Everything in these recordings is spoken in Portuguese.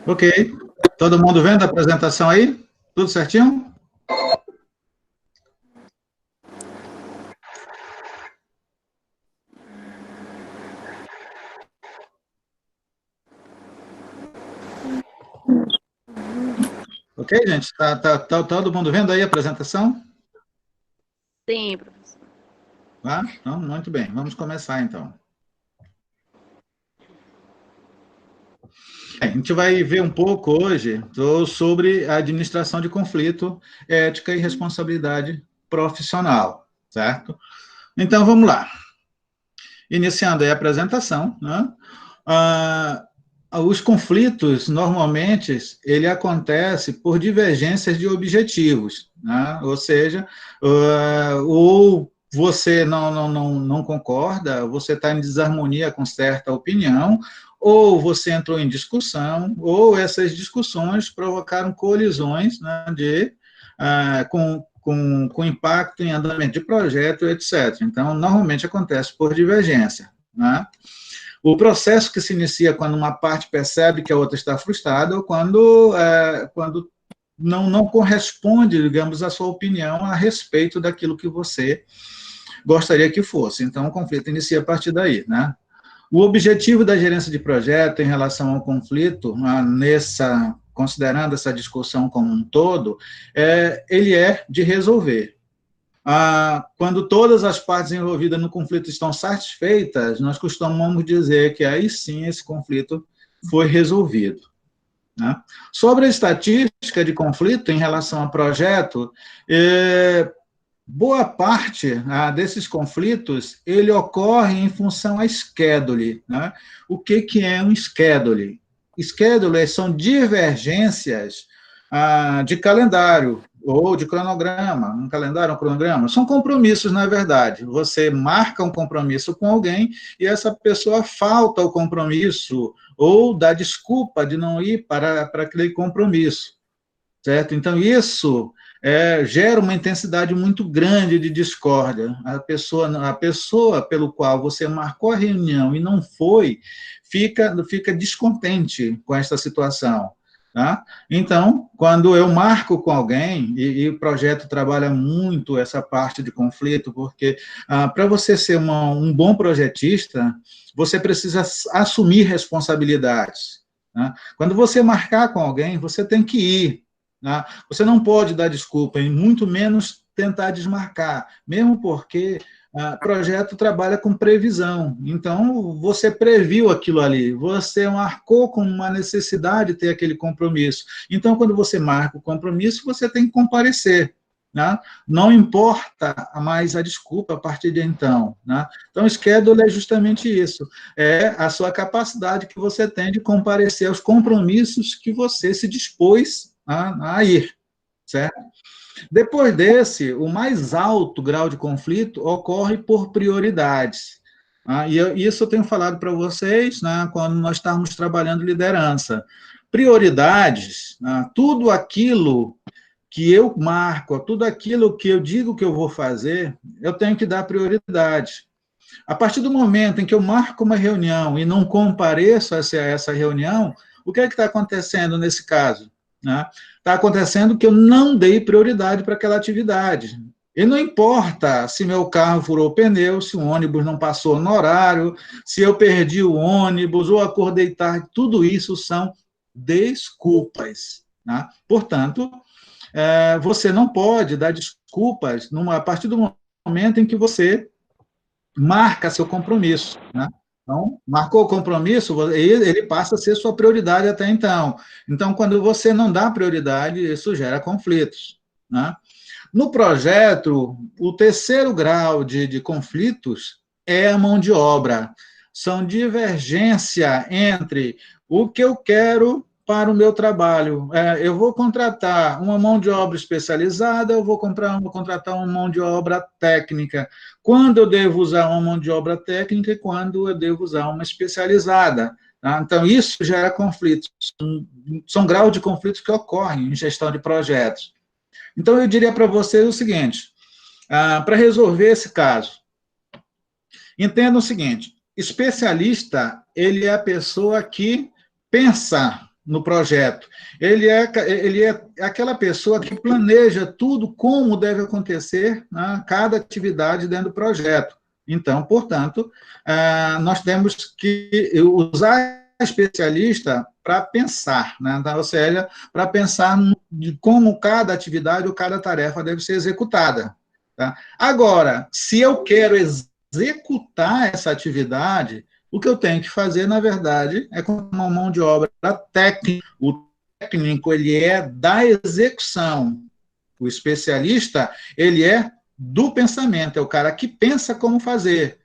Ok. Todo mundo vendo a apresentação aí? Tudo certinho? Ok, gente? Tá todo mundo vendo aí a apresentação? Sim, professor. Tá? Então, muito bem. Vamos começar, então. A gente vai ver um pouco hoje sobre a administração de conflito, ética e responsabilidade profissional, certo? Então, vamos lá. Iniciando aí a apresentação, né? Os conflitos, normalmente, ele acontece por divergências de objetivos, né? Ou seja, ou você não concorda, você está em desarmonia com certa opinião, ou você entrou em discussão, ou essas discussões provocaram colisões, né, com impacto em andamento de projeto, etc. Então, normalmente acontece por divergência, né? O processo que se inicia quando uma parte percebe que a outra está frustrada ou quando não corresponde, digamos, a sua opinião a respeito daquilo que você gostaria que fosse. Então, o conflito inicia a partir daí, né? O objetivo da gerência de projeto em relação ao conflito, considerando essa discussão como um todo, ele é de resolver. Quando todas as partes envolvidas no conflito estão satisfeitas, nós costumamos dizer que aí sim esse conflito foi resolvido, né? Sobre a estatística de conflito em relação ao projeto, boa parte desses conflitos, ele ocorre em função a schedule, né? O que é um schedule? Schedule são divergências de calendário ou de cronograma, um calendário, um cronograma, são compromissos, na verdade. Você marca um compromisso com alguém e essa pessoa falta o compromisso ou dá desculpa de não ir para aquele compromisso, certo? Então, isso gera uma intensidade muito grande de discórdia. A pessoa pelo qual você marcou a reunião e não foi, fica descontente com esta situação. Tá? Então, quando eu marco com alguém, e o projeto trabalha muito essa parte de conflito, porque para você ser um bom projetista, você precisa assumir responsabilidades. Tá? Quando você marcar com alguém, você tem que ir. Né? Você não pode dar desculpa, e muito menos tentar desmarcar, mesmo porque o projeto trabalha com previsão. Então, você previu aquilo ali, você marcou com uma necessidade de ter aquele compromisso. Então, quando você marca o compromisso, você tem que comparecer. Né? Não importa mais a desculpa a partir de então. Né? Então, o schedule é justamente isso, é a sua capacidade que você tem de comparecer aos compromissos que você se dispôs a ir, certo? Depois desse, o mais alto grau de conflito ocorre por prioridades. E isso eu tenho falado para vocês, né, quando nós estamos trabalhando liderança. Prioridades, tudo aquilo que eu marco, tudo aquilo que eu digo que eu vou fazer, eu tenho que dar prioridade. A partir do momento em que eu marco uma reunião e não compareço a essa reunião, o que é que está acontecendo nesse caso? Está acontecendo que eu não dei prioridade para aquela atividade. E não importa se meu carro furou o pneu, se o ônibus não passou no horário, se eu perdi o ônibus ou acordei tarde, tudo isso são desculpas. Né? Portanto, você não pode dar desculpas a partir do momento em que você marca seu compromisso, né? Então, marcou o compromisso, ele passa a ser sua prioridade até então. Então, quando você não dá prioridade, isso gera conflitos, né? No projeto, o terceiro grau de conflitos é a mão de obra. São divergência entre o que eu quero para o meu trabalho. Eu vou contratar uma mão de obra especializada, eu vou contratar uma mão de obra técnica. Quando eu devo usar uma mão de obra técnica e quando eu devo usar uma especializada. Tá? Então, isso gera conflitos. São graus de conflitos que ocorrem em gestão de projetos. Então, eu diria para vocês o seguinte, para resolver esse caso, entenda o seguinte, especialista, ele é a pessoa que pensa, no projeto. Ele é aquela pessoa que planeja tudo como deve acontecer, né, cada atividade dentro do projeto. Então, portanto, nós temos que usar especialista para pensar, né? Ou seja, para pensar de como cada atividade ou cada tarefa deve ser executada. Tá? Agora, se eu quero executar essa atividade, o que eu tenho que fazer, na verdade, é com uma mão de obra técnica. O técnico, ele é da execução. O especialista, ele é do pensamento, é o cara que pensa como fazer.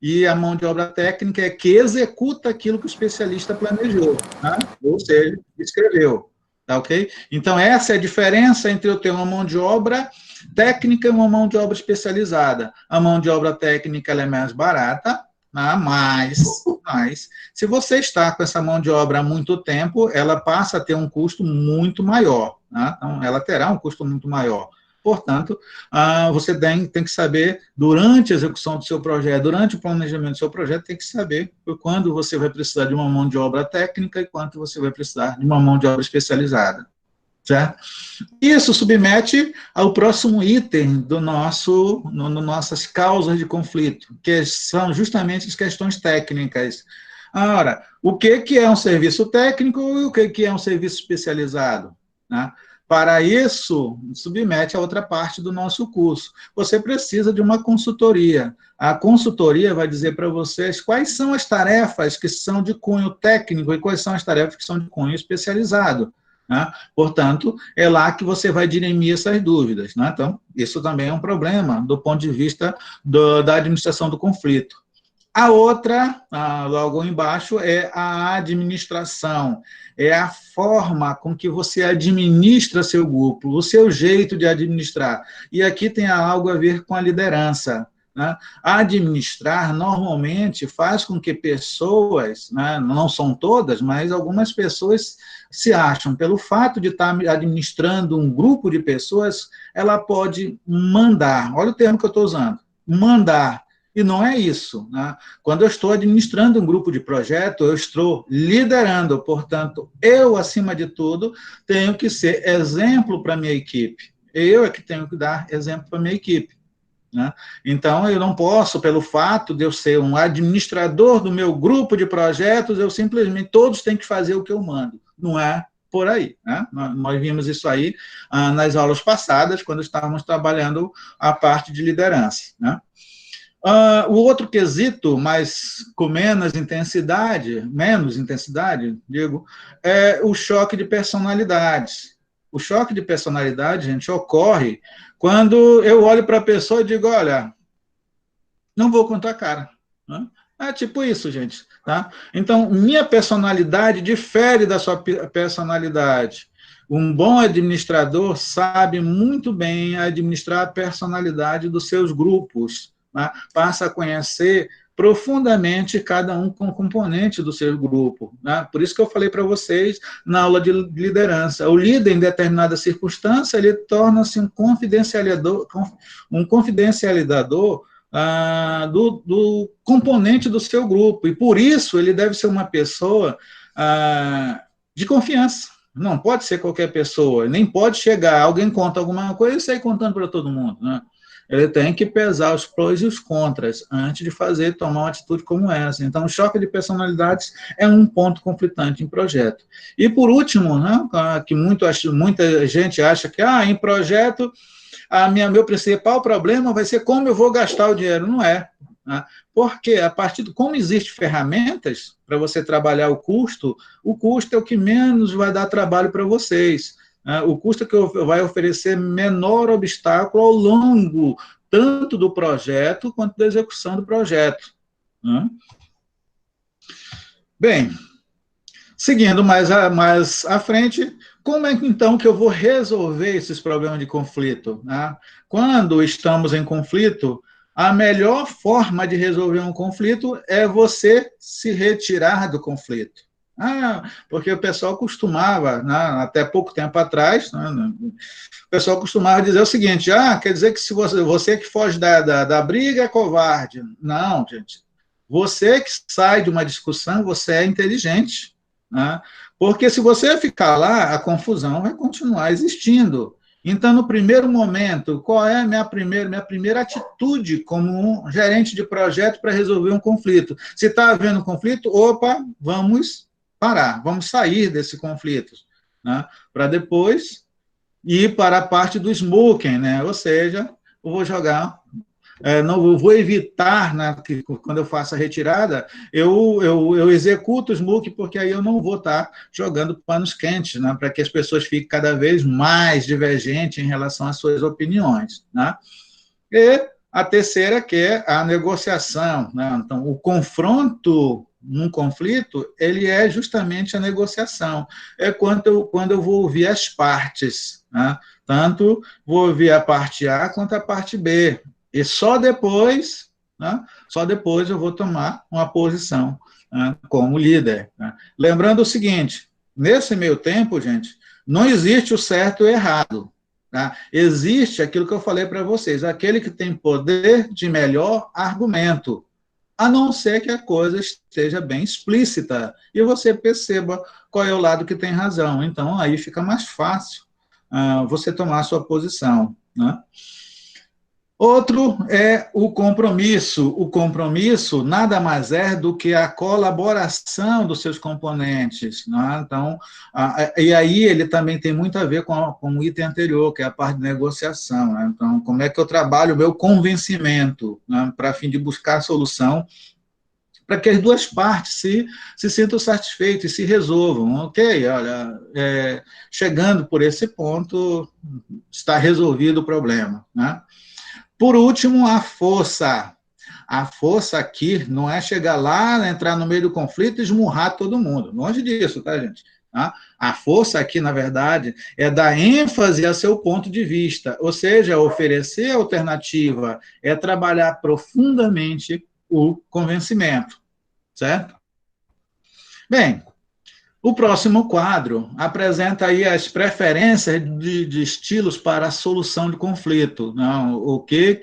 E a mão de obra técnica é que executa aquilo que o especialista planejou, né? Ou seja, escreveu. Tá ok? Então, essa é a diferença entre eu ter uma mão de obra técnica e uma mão de obra especializada. A mão de obra técnica ela é mais barata, mas se você está com essa mão de obra há muito tempo, ela passa a ter um custo muito maior. Né? Então, ela terá um custo muito maior. Portanto, você tem que saber, durante a execução do seu projeto, durante o planejamento do seu projeto, tem que saber quando você vai precisar de uma mão de obra técnica e quando você vai precisar de uma mão de obra especializada. Certo? Isso submete ao próximo item do nossas causas de conflito, que são justamente as questões técnicas. Ora, o que é um serviço técnico e o que é um serviço especializado? Né? Para isso, submete a outra parte do nosso curso. Você precisa de uma consultoria. A consultoria vai dizer para vocês quais são as tarefas que são de cunho técnico e quais são as tarefas que são de cunho especializado. Né? Portanto, é lá que você vai dirimir essas dúvidas. Né? Então, isso também é um problema do ponto de vista da administração do conflito. A outra, logo embaixo, é a administração. É a forma com que você administra seu grupo, o seu jeito de administrar. E aqui tem algo a ver com a liderança. Né? Administrar, normalmente, faz com que pessoas, né, não são todas, mas algumas pessoas se acham, pelo fato de estar administrando um grupo de pessoas, ela pode mandar. Olha o termo que eu estou usando, mandar. E não é isso. Né? Quando eu estou administrando um grupo de projeto, eu estou liderando, portanto, eu, acima de tudo, tenho que ser exemplo para a minha equipe. Eu é que tenho que dar exemplo para a minha equipe. Né? Então, eu não posso, pelo fato de eu ser um administrador do meu grupo de projetos, eu simplesmente, todos têm que fazer o que eu mando. Não é por aí. Né? Nós vimos isso aí nas aulas passadas, quando estávamos trabalhando a parte de liderança. Né? O outro quesito, mas com menos intensidade, digo, é o choque de personalidades. O choque de personalidade, gente, ocorre quando eu olho para a pessoa e digo, olha, não vou com tua cara. Né? É tipo isso, gente. Tá? Então, minha personalidade difere da sua personalidade. Um bom administrador sabe muito bem administrar a personalidade dos seus grupos. Né? Passa a conhecer profundamente cada um com componente do seu grupo. Né? Por isso que eu falei para vocês na aula de liderança. O líder, em determinada circunstância, ele torna-se um confidencializador do componente do seu grupo. E, por isso, ele deve ser uma pessoa de confiança. Não pode ser qualquer pessoa. Nem pode chegar, alguém conta alguma coisa e sair contando para todo mundo. Né? Ele tem que pesar os prós e os contras antes de tomar uma atitude como essa. Então, o choque de personalidades é um ponto conflitante em projeto. E, por último, né, que muita gente acha que em projeto meu principal problema vai ser como eu vou gastar o dinheiro. Não é. Né? Porque, como existem ferramentas para você trabalhar o custo é o que menos vai dar trabalho para vocês. O custo que vai oferecer menor obstáculo ao longo tanto do projeto quanto da execução do projeto. Né? Bem, seguindo mais à frente, como é então que eu vou resolver esses problemas de conflito? Né? Quando estamos em conflito, a melhor forma de resolver um conflito é você se retirar do conflito. Porque o pessoal costumava, né, até pouco tempo atrás, né, o pessoal costumava dizer o seguinte, quer dizer que se você que foge da briga é covarde. Não, gente. Você que sai de uma discussão, você é inteligente. Né? Porque se você ficar lá, a confusão vai continuar existindo. Então, no primeiro momento, qual é a minha primeira atitude como um gerente de projeto para resolver um conflito? Se está havendo conflito, opa, vamos parar, vamos sair desse conflito, né? Para depois ir para a parte do smoking, né? Ou seja, eu vou jogar não vou evitar, né, que quando eu faço a retirada, eu executo o smoke, porque aí eu não vou estar jogando panos quentes, né, para que as pessoas fiquem cada vez mais divergentes em relação às suas opiniões. Né? E a terceira, que é a negociação. Né? Então, o confronto num conflito, ele é justamente a negociação. É quando eu vou ouvir as partes, né? Tanto vou ouvir a parte A quanto a parte B. E só depois, né? Só depois eu vou tomar uma posição, né, como líder. Né? Lembrando o seguinte, nesse meio tempo, gente, não existe o certo e o errado. Tá? Existe aquilo que eu falei para vocês, aquele que tem poder de melhor argumento, a não ser que a coisa esteja bem explícita e você perceba qual é o lado que tem razão. Então, aí fica mais fácil você tomar a sua posição. Né? Outro é o compromisso. O compromisso nada mais é do que a colaboração dos seus componentes. Né? Então, e aí ele também tem muito a ver com o item anterior, que é a parte de negociação. Né? Então, como é que eu trabalho o meu convencimento, né, para fim de buscar a solução, para que as duas partes se sintam satisfeitas e se resolvam. Ok, olha, chegando por esse ponto, está resolvido o problema. Né? Por último, a força. A força aqui não é chegar lá, entrar no meio do conflito e esmurrar todo mundo. Longe disso, tá, gente? Tá? A força aqui, na verdade, é dar ênfase a seu ponto de vista, ou seja, oferecer alternativa, é trabalhar profundamente o convencimento, certo? Bem, o próximo quadro apresenta aí as preferências de estilos para a solução de conflito. Não, o que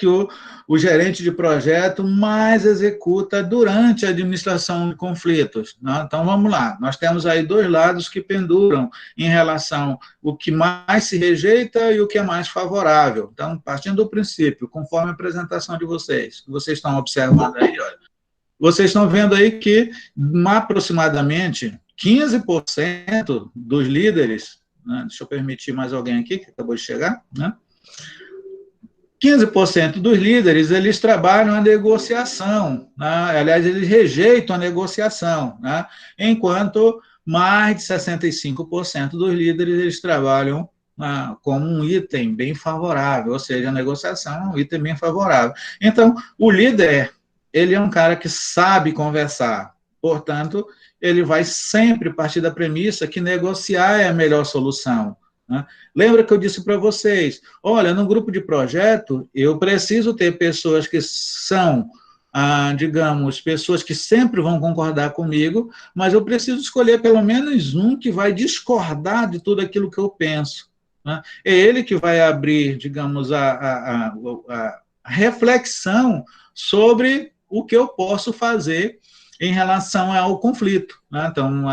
o gerente de projeto mais executa durante a administração de conflitos. Não? Então, vamos lá. Nós temos aí dois lados que penduram em relação ao que mais se rejeita e o que é mais favorável. Então, partindo do princípio, conforme a apresentação de vocês, que vocês estão observando aí, olha, vocês estão vendo aí que aproximadamente 15% dos líderes, né, deixa eu permitir mais alguém aqui que acabou de chegar, né? 15% dos líderes, eles trabalham a negociação, né? Aliás, eles rejeitam a negociação, né? Enquanto mais de 65% dos líderes, eles trabalham como um item bem favorável, ou seja, a negociação é um item bem favorável. Então, o líder, ele é um cara que sabe conversar, portanto, ele vai sempre partir da premissa que negociar é a melhor solução. Né? Lembra que eu disse para vocês, olha, no grupo de projeto, eu preciso ter pessoas que são, digamos, pessoas que sempre vão concordar comigo, mas eu preciso escolher pelo menos um que vai discordar de tudo aquilo que eu penso. Né? É ele que vai abrir, digamos, a reflexão sobre o que eu posso fazer em relação ao conflito. Né? Então,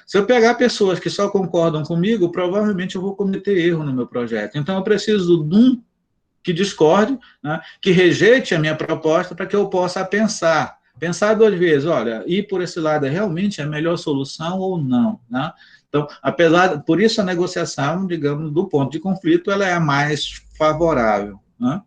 se eu pegar pessoas que só concordam comigo, provavelmente eu vou cometer erro no meu projeto. Então, eu preciso de um que discorde, né, que rejeite a minha proposta para que eu possa pensar duas vezes, olha, ir por esse lado é realmente a melhor solução ou não, né? Então, por isso a negociação, digamos, do ponto de conflito, ela é a mais favorável, né?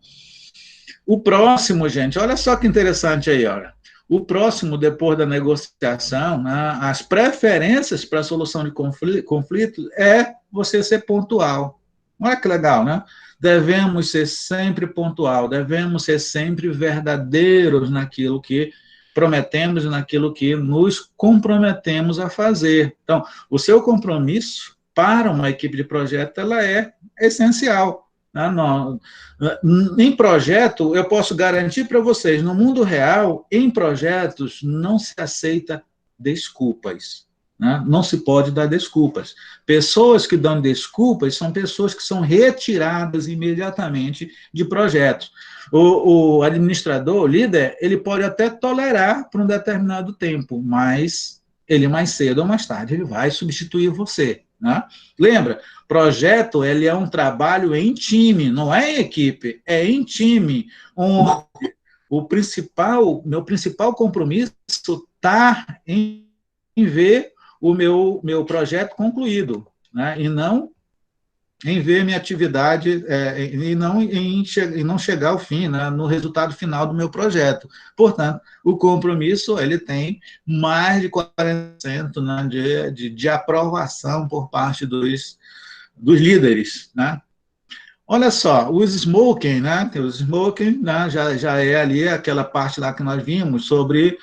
O próximo, gente, olha só que interessante aí, olha. O próximo, depois da negociação, né, as preferências para a solução de conflito é você ser pontual. Olha que legal, né? Devemos ser sempre pontual, devemos ser sempre verdadeiros naquilo que prometemos e naquilo que nos comprometemos a fazer. Então, o seu compromisso para uma equipe de projeto, ela é essencial. Não. Em projeto, eu posso garantir para vocês, no mundo real, em projetos, não se aceita desculpas. Né? Não se pode dar desculpas. Pessoas que dão desculpas são pessoas que são retiradas imediatamente de projetos. O administrador, o líder, ele pode até tolerar por um determinado tempo, mas ele mais cedo ou mais tarde ele vai substituir você, né? Lembra, projeto ele é um trabalho em time, não é em equipe, é em time. Meu principal compromisso está em ver o meu projeto concluído, né? E não em ver minha atividade e não chegar ao fim, né, no resultado final do meu projeto. Portanto, o compromisso ele tem mais de 40%, né, de aprovação por parte dos líderes, né? Olha só, os smoking, né? Os smoking, né? Já é ali aquela parte lá que nós vimos sobre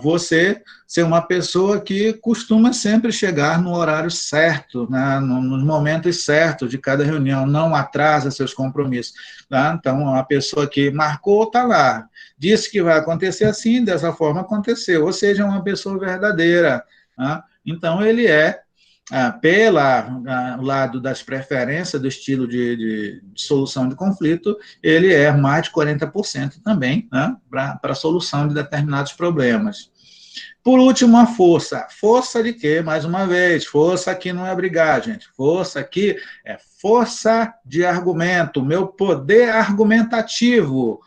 você ser uma pessoa que costuma sempre chegar no horário certo, né? Nos momentos certos de cada reunião, não atrasa seus compromissos. Tá? Então, a pessoa que marcou está lá, disse que vai acontecer assim, dessa forma aconteceu, ou seja, é uma pessoa verdadeira. Tá? Então, ele é pelo lado das preferências do estilo de solução de conflito, ele é mais de 40% também, né, para a solução de determinados problemas. Por último, a força. Força de quê? Mais uma vez, força aqui não é brigar, gente. Força aqui é força de argumento, meu poder argumentativo.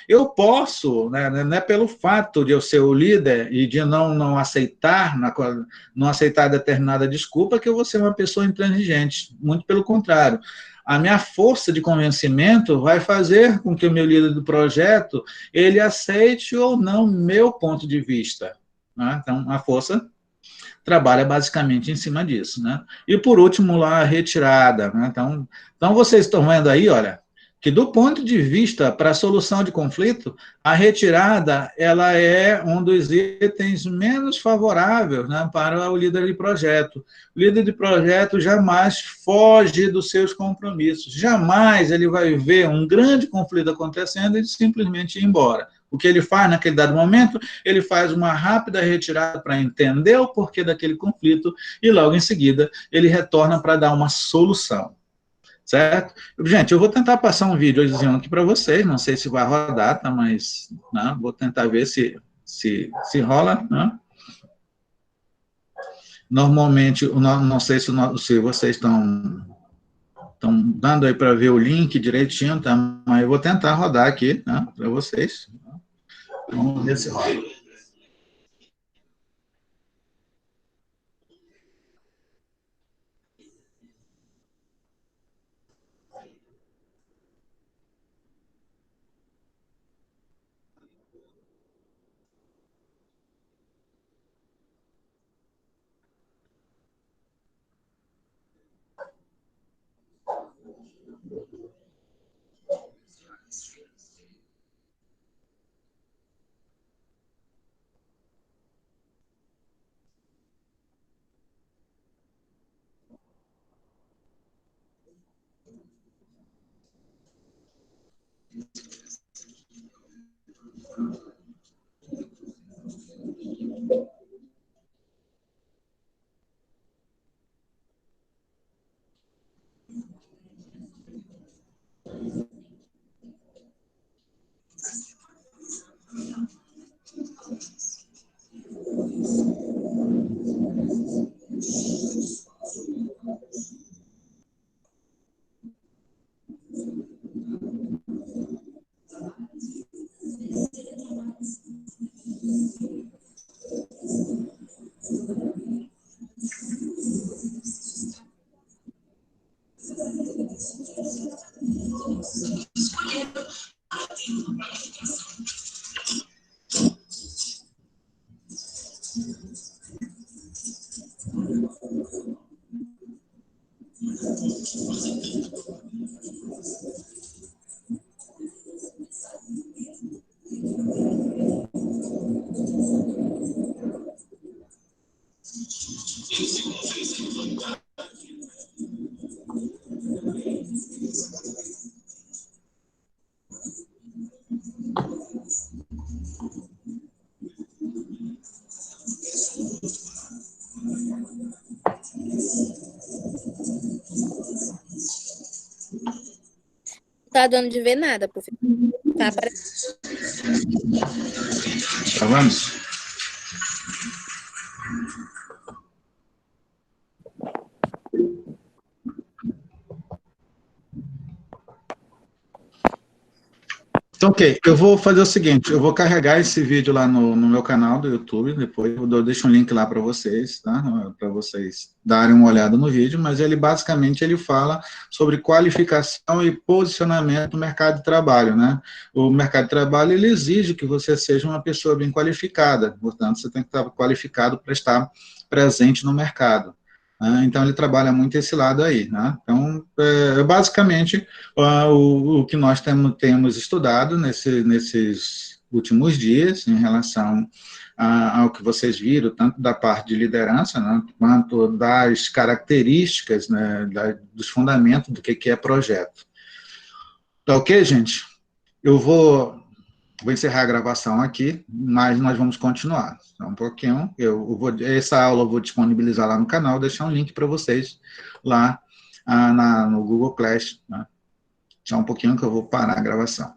Eu posso, né, não é pelo fato de eu ser o líder e de não aceitar, não aceitar determinada desculpa, que eu vou ser uma pessoa intransigente. Muito pelo contrário. A minha força de convencimento vai fazer com que o meu líder do projeto ele aceite ou não meu ponto de vista. Né? Então, a força trabalha basicamente em cima disso. Né? E, por último, lá, a retirada. Né? Então, vocês estão vendo aí, olha, que do ponto de vista para a solução de conflito, a retirada ela é um dos itens menos favoráveis, né, para o líder de projeto. O líder de projeto jamais foge dos seus compromissos, jamais ele vai ver um grande conflito acontecendo e simplesmente ir embora. O que ele faz naquele dado momento, ele faz uma rápida retirada para entender o porquê daquele conflito e logo em seguida ele retorna para dar uma solução. Certo? Gente, eu vou tentar passar um videozinho aqui para vocês, não sei se vai rodar, tá? Mas né, vou tentar ver se rola. Né? Normalmente, não sei se vocês estão dando aí para ver o link direitinho, tá? Mas eu vou tentar rodar aqui, né, para vocês. Vamos ver se rola. Tá dando de ver nada, por tá aparecendo. Tá, vamos? Então, ok, eu vou fazer o seguinte, eu vou carregar esse vídeo lá no meu canal do YouTube, depois eu deixo um link lá para vocês, tá? Para vocês darem uma olhada no vídeo, mas ele basicamente ele fala sobre qualificação e posicionamento no mercado de trabalho, né? O mercado de trabalho, ele exige que você seja uma pessoa bem qualificada, portanto, você tem que estar qualificado para estar presente no mercado. Então, ele trabalha muito esse lado aí, né? Então, basicamente, o que nós temos estudado nesses últimos dias, em relação ao que vocês viram, tanto da parte de liderança, né, quanto das características, né, dos fundamentos do que é projeto. Tá ok, gente? Eu vou encerrar a gravação aqui, mas nós vamos continuar. Só um pouquinho. Essa aula eu vou disponibilizar lá no canal, deixar um link para vocês lá no Google Class. Né? Só um pouquinho que eu vou parar a gravação.